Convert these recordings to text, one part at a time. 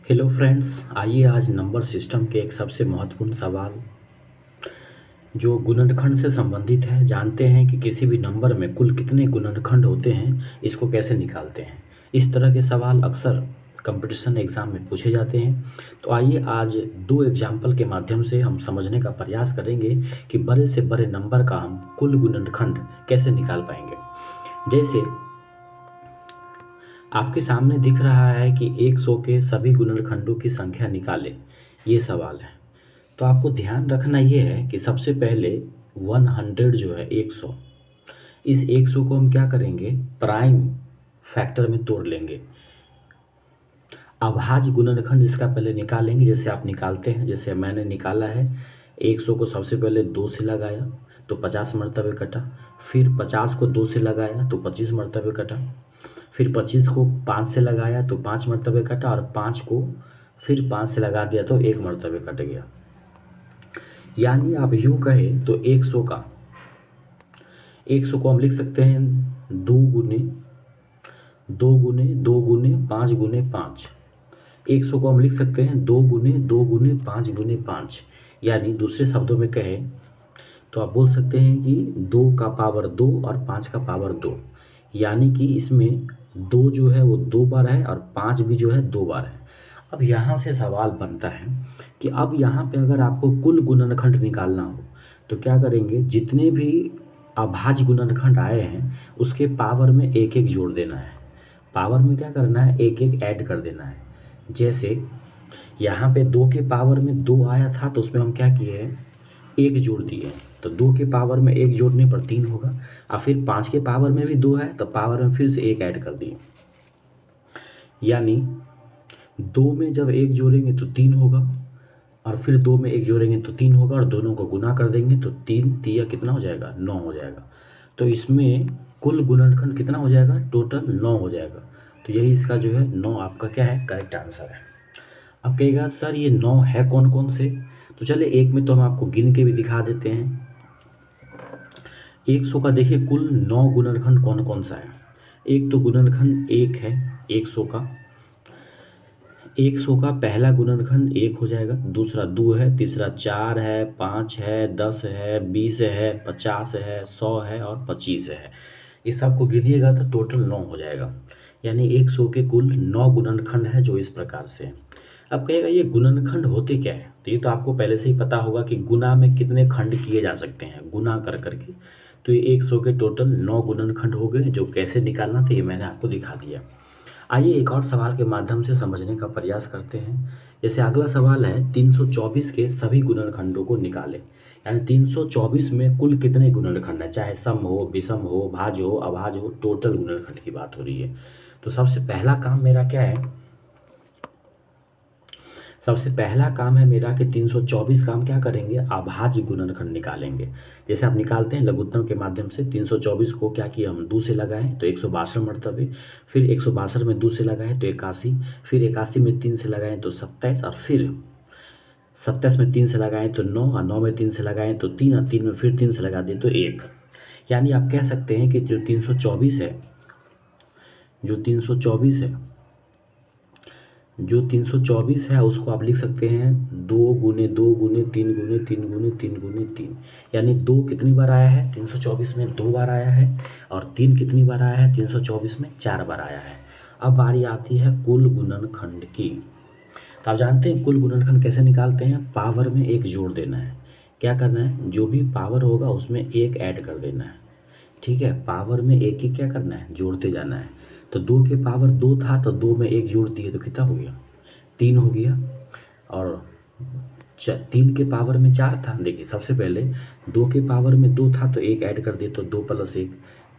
Hello friends, आइए आज number system के एक सबसे महत्वपूर्ण सवाल जो गुणनखंड से संबंधित है जानते हैं कि किसी भी नंबर में कुल कितने गुणनखंड होते हैं, इसको कैसे निकालते हैं। इस तरह के सवाल अक्सर कंपटीशन एग्ज़ाम में पूछे जाते हैं। तो आइए आज दो एग्जाम्पल के माध्यम से हम समझने का प्रयास करेंगे कि बड़े से बड़े नंबर का हम कुल गुणनखंड कैसे निकाल पाएंगे। जैसे आपके सामने दिख रहा है कि 100 के सभी गुणनखंडों की संख्या निकालें, ये सवाल है। तो आपको ध्यान रखना ये है कि सबसे पहले 100 जो है 100, इस 100 को हम क्या करेंगे, प्राइम फैक्टर में तोड़ लेंगे। अभाज्य गुणनखंड इसका पहले निकालेंगे, जैसे आप निकालते हैं, जैसे मैंने निकाला है। 100 को सबसे पहले 2 से लगाया तो 50 मरतबे कटा, फिर 50 को 2 से लगाया तो 25 मरतबे कटा, फिर 25 को 5 से लगाया तो 5 मरतबे कटा, और 5 को फिर 5 से लगा दिया तो 1 मरतबे कट गया। यानी आप यूँ कहें तो 100 को हम लिख सकते हैं 2 गुने 2 गुने 2 गुने 5 गुने 5। 100 को हम लिख सकते हैं 2 गुने 2 गुने 5 गुने 5। यानी दूसरे शब्दों में कहें तो आप बोल सकते हैं कि 2 का पावर 2 और 5 का पावर 2। यानी कि इसमें 2 जो है वो 2 बार है और 5 भी जो है 2 बार है। अब यहाँ से सवाल बनता है कि अब यहाँ पे अगर आपको कुल गुणनखंड निकालना हो तो क्या करेंगे, जितने भी अभाज्य गुणनखंड आए हैं उसके पावर में एक एक जोड़ देना है। पावर में क्या करना है, एक एक ऐड कर देना है। जैसे यहाँ पे 2 के पावर में 2 आया था तो उसमें हम क्या किए हैं, एक जोड़ दिए। तो 2 के पावर में एक जोड़ने पर 3 होगा, और फिर 5 के पावर में भी 2 है तो पावर में फिर से एक ऐड कर दिए। यानी 2 में जब एक जोड़ेंगे तो 3 होगा, और फिर 2 में एक जोड़ेंगे तो 3 होगा, और दोनों को गुना कर देंगे तो 3 तिया कितना हो जाएगा, 9 हो जाएगा। तो इसमें कुल गुणनखंड कितना हो जाएगा, टोटल 9 हो जाएगा। तो यही इसका जो है 9 आपका क्या है, करेक्ट आंसर है। अब कहेगा सर ये 9 है कौन कौन से, तो चलिए एक में तो हम आपको गिन के भी दिखा देते हैं। 100 का देखिए कुल 9 गुणनखंड कौन कौन सा है। एक तो गुणनखंड 1 है 100 का। 100 का पहला गुणनखंड 1 हो जाएगा, दूसरा 2 है, तीसरा 4 है, 5 है, 10 है, 20 है, 50 है, 100 है और 25 है। इस सब को गिनिएगा तो टोटल 9 हो जाएगा। यानी 100 के कुल 9 गुणनखंड है जो इस प्रकार से है। अब कहेगा ये गुणनखंड होते क्या है, तो ये तो आपको पहले से ही पता होगा कि गुना में कितने खंड किए जा सकते हैं, गुना कर करके। तो ये 100 के टोटल 9 गुणनखंड हो गए, जो कैसे निकालना था ये मैंने आपको दिखा दिया। आइए एक और सवाल के माध्यम से समझने का प्रयास करते हैं। जैसे अगला सवाल है 324 के सभी गुणनखंडों को निकालें। यानी 324 में कुल कितने गुणनखंड हैं, चाहे सम हो, विषम हो, भाज्य हो, अभाज्य हो, टोटल गुणनखंड की बात हो रही है। तो सबसे पहला काम मेरा क्या है, सबसे पहला काम है मेरा कि 324 का हम क्या करेंगे, अभाज्य गुणनखंड निकालेंगे। जैसे आप निकालते हैं लघुत्तम के माध्यम से। 324 को क्या किया, हम 2 से लगाएं तो 162 मरतबे, फिर 162 में 2 से लगाएं तो 81, फिर 81 में 3 से लगाएं तो 27, और फिर 27 में 3 से लगाएं तो 9, और 9 में 3 से लगाएं तो 3, और 3 में फिर 3 से लगा दें तो 1। यानी आप कह सकते हैं कि जो 324 है, जो 324 है, जो 324 है उसको आप लिख सकते हैं 2 गुने 2 गुने 3 गुने 3 गुने 3 गुने 3। यानी 2 कितनी बार आया है 324 में, 2 बार आया है, और 3 कितनी बार आया है 324 में, 4 बार आया है। अब बारी आती है कुल गुणनखंड की। तो आप जानते हैं कुल गुणनखंड कैसे निकालते हैं, पावर में एक जोड़ देना है। क्या करना है, जो भी पावर होगा उसमें एक ऐड कर देना है। ठीक है, पावर में एक ही क्या करना है, जोड़ते जाना है। तो 2 के पावर 2 था तो 2 में एक जोड़ दिए तो कितना हो गया, 3 हो गया। और 3 के पावर में 4 था, देखिए सबसे पहले 2 के पावर में 2 था तो एक ऐड कर दिए तो 2 + 1।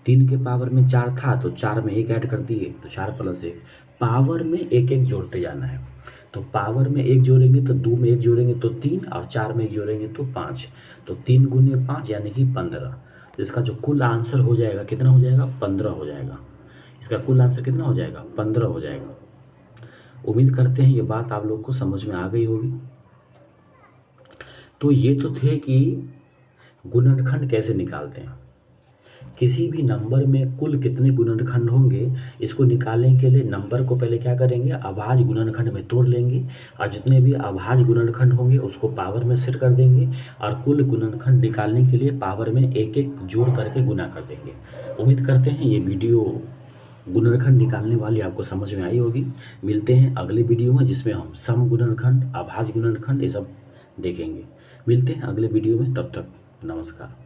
3 के पावर में 4 था तो 4 में एक ऐड कर दिए तो 4 + 1। पावर में एक एक जोड़ते जाना है। तो पावर में एक जोड़ेंगे तो 2 में एक जोड़ेंगे तो 3, और 4 में एक जोड़ेंगे तो 5। तो 3 गुने 5 यानी कि 15। तो इसका जो कुल आंसर हो जाएगा कितना हो जाएगा, 15 हो जाएगा। इसका कुल आंसर कितना हो जाएगा, 15 हो जाएगा। उम्मीद करते हैं ये बात आप लोग को समझ में आ गई होगी। तो ये तो थे कि गुणनखंड कैसे निकालते हैं। किसी भी नंबर में कुल कितने गुणनखंड होंगे, इसको निकालने के लिए नंबर को पहले क्या करेंगे, अभाज्य गुणनखंड में तोड़ लेंगे और जितने भी अभाज्य गुणनखंड होंगे उसको पावर में सेट कर देंगे और कुल गुणनखंड निकालने के लिए पावर में एक एक जोड़ करके गुना कर देंगे। उम्मीद करते हैं ये वीडियो गुणनखंड निकालने वाली आपको समझ में आई होगी। मिलते हैं अगले वीडियो में जिसमें हम सम गुणनखंड, अभाज्य गुणनखंड ये सब देखेंगे। मिलते हैं अगले वीडियो में, तब तक नमस्कार।